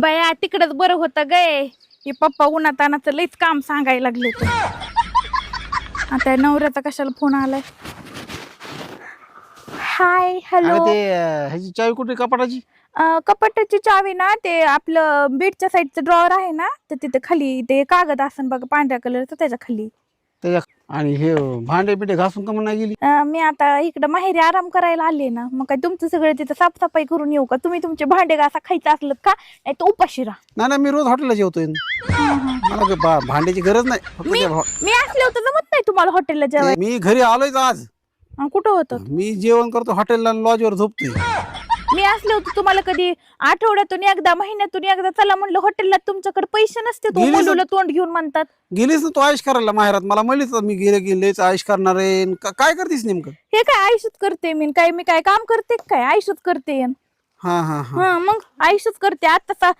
बाया तिकडच बरं होतं गे. हे पप्पा उन्हातानाचं लईच काम सांगायला लागले ते. आता नवऱ्याचा कशाला फोन आलाय. Hi hello. ते ह्याची चावी कुठे कपाटाची? कपाटाची चावी ना ते आपलं बेडच्या साईडचं ड्रॉवर आहे ना तर तिथे खाली ते कागद असन बघा पांढऱ्या कलरचं त्याच्या खाली. त्याच्या आणि हे भांडे बिंडे घासून का नाही गेली? मी आता इकडं माहेरी आराम करायला आले ना मग काय तुमचं सगळं तिथं साफसफाई करून येऊ का? तुम्ही तुमचे भांडे घासा खायचं असलं का नाही तर उपाशी राहा. नाही मी रोज हॉटेलला जेवतोय. मला भांड्याची गरज नाही. फक्त मी असले होतं जमत नाही तुम्हाला हॉटेलला जेवायला. मी घरी आलोय आज. कुठं होतं? मी जेवण करतो हॉटेलला, लॉजवर झोपतोय. मी असले होते तुम्हाला कधी आठवड्यातून एकदा महिन्यातून एकदा चला म्हणलं हॉटेलला, तुमच्याकडे पैसे नसते तो मुलीला तोंड घेऊन म्हणतात. गेलीस ना तू आयुष करायला माहेरात? मला म्हणलीच मी गेलेच आयुष करणार आहे. काय करतेस नेमकं? हे काय आयुष्यात करते मी काय काम करते काय आयुष्यात करते. हा मग आयुष्यात करते. आता